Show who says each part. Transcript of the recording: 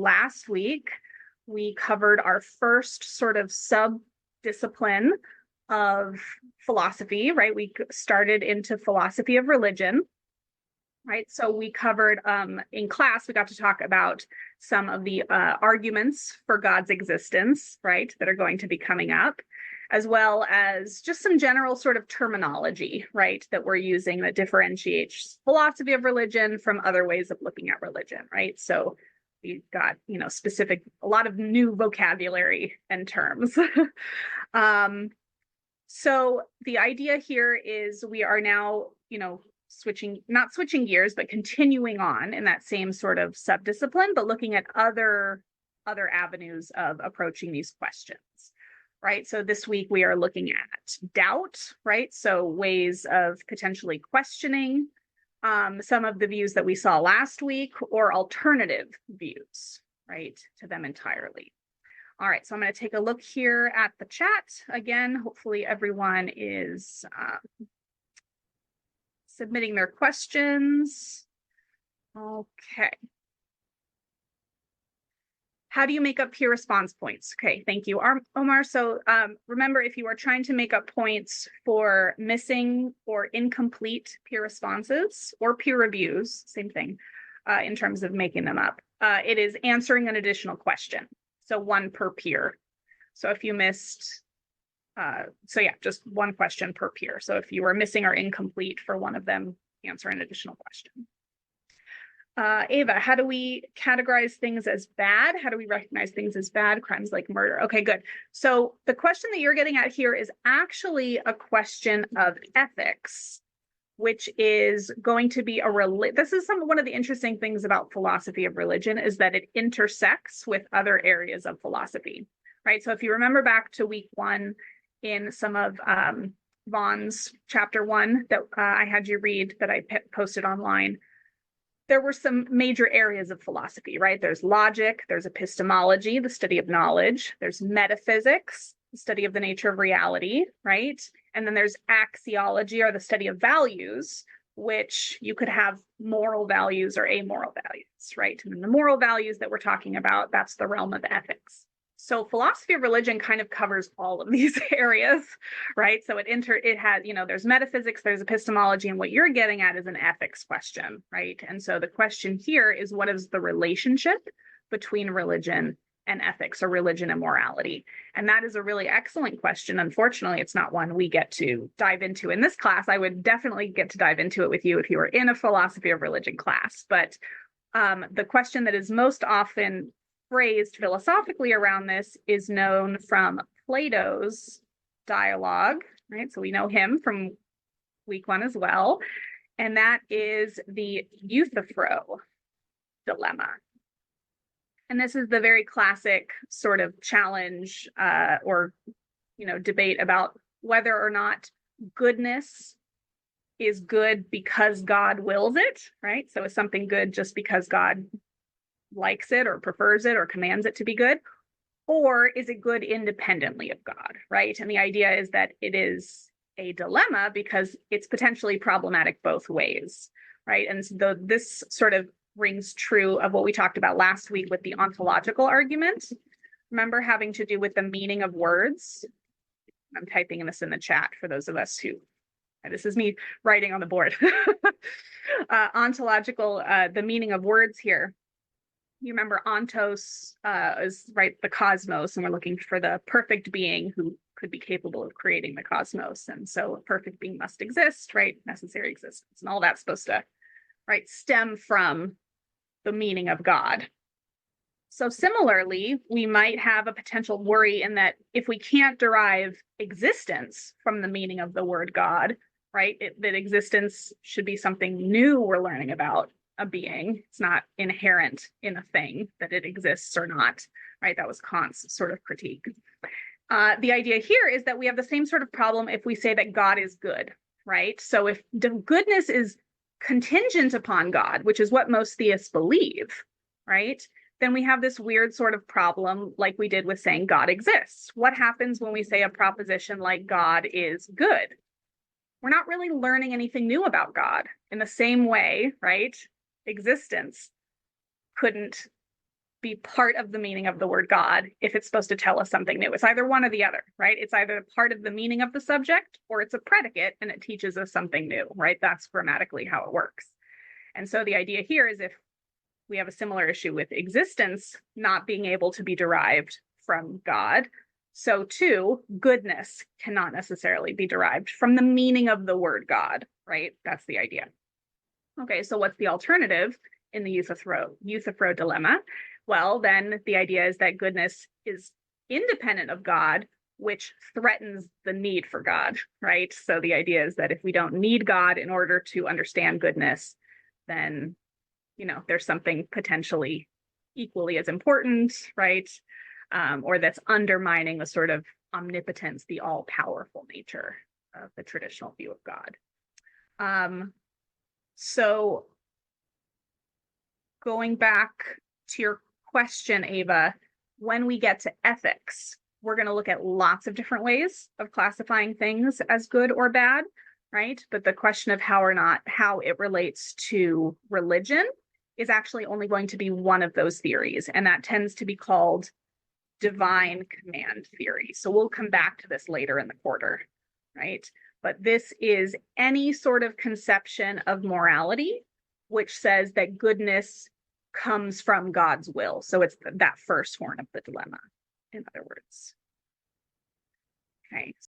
Speaker 1: last week, we covered our first sort of sub-discipline of philosophy, right? We started into philosophy of religion, right? So we covered in class, we got to talk about some of the arguments for God's existence, right, that are going to be coming up, as well as just some general sort of terminology, right, that we're using that differentiates philosophy of religion from other ways of looking at religion, right? So we got, specific, a lot of new vocabulary and terms. So the idea here is we are now, not switching gears, but continuing on in that same sort of subdiscipline, but looking at other avenues of approaching these questions, right? So this week we are looking at doubt, right? So ways of potentially questioning some of the views that we saw last week, or alternative views, right, to them entirely. All right, so I'm going to take a look here at the chat. Again, hopefully everyone is submitting their questions. Okay. How do you make up peer response points? Okay, thank you, Omar. So remember, if you are trying to make up points for missing or incomplete peer responses or peer reviews, same thing in terms of making them up, it is answering an additional question. So one per peer. So if you missed, just one question per peer. So if you were missing or incomplete for one of them, answer an additional question. Ava, how do we categorize things as bad? How do we recognize things as bad? Crimes like murder. Okay, good. So the question that you're getting at here is actually a question of ethics, which is going to be this is one of the interesting things about philosophy of religion, is that it intersects with other areas of philosophy, right? So if you remember back to week 1 in some of Vaughn's chapter 1 that I had you read, that I posted online, there were some major areas of philosophy, right? There's logic, there's epistemology, the study of knowledge, there's metaphysics, the study of the nature of reality, right? And then there's axiology, or the study of values, which you could have moral values or amoral values, right? And then the moral values that we're talking about, that's the realm of ethics. So philosophy of religion kind of covers all of these areas, right? So it has, there's metaphysics, there's epistemology, and what you're getting at is an ethics question, right? And so the question here is, what is the relationship between religion and ethics, or religion and morality? And that is a really excellent question. Unfortunately, it's not one we get to dive into in this class. I would definitely get to dive into it with you if you were in a philosophy of religion class. But the question that is most often phrased philosophically around this is known from Plato's dialogue, right? So we know him from week 1 as well. And that is the Euthyphro dilemma. And this is the very classic sort of challenge or debate about whether or not goodness is good because God wills it, right? So is something good just because God likes it or prefers it or commands it to be good? Or is it good independently of God, right? And the idea is that it is a dilemma because it's potentially problematic both ways, right? And so this sort of rings true of what we talked about last week with the ontological argument. Remember, having to do with the meaning of words? I'm typing this in the chat for those of us who, this is me writing on the board. Ontological, the meaning of words here. You remember ontos is, right, the cosmos, and we're looking for the perfect being who could be capable of creating the cosmos. And so a perfect being must exist, right? Necessary existence, and all that's supposed to, right, stem from the meaning of God. So similarly, we might have a potential worry in that if we can't derive existence from the meaning of the word God, right, that existence should be something new we're learning about a being. It's not inherent in a thing that it exists or not, right? That was Kant's sort of critique. The idea here is that we have the same sort of problem if we say that God is good, right? So if the goodness is contingent upon God, which is what most theists believe, right? Then we have this weird sort of problem like we did with saying God exists. What happens when we say a proposition like God is good? We're not really learning anything new about God. In the same way, right? Existence couldn't be part of the meaning of the word God if it's supposed to tell us something new. It's either one or the other, right? It's either part of the meaning of the subject or it's a predicate and it teaches us something new, right? That's grammatically how it works. And so the idea here is if we have a similar issue with existence not being able to be derived from God, so too, goodness cannot necessarily be derived from the meaning of the word God, right? That's the idea. Okay, so what's the alternative in the Euthyphro dilemma? Well, then the idea is that goodness is independent of God, which threatens the need for God, right? So the idea is that if we don't need God in order to understand goodness, then, there's something potentially equally as important, right? Or that's undermining the sort of omnipotence, the all-powerful nature of the traditional view of God. So going back to your question, Ava, when we get to ethics, we're going to look at lots of different ways of classifying things as good or bad, right? But the question of how it relates to religion is actually only going to be one of those theories, and that tends to be called divine command theory. So we'll come back to this later in the quarter, right? But this is any sort of conception of morality which says that goodness comes from God's will. So it's that first horn of the dilemma, in other words. Okay.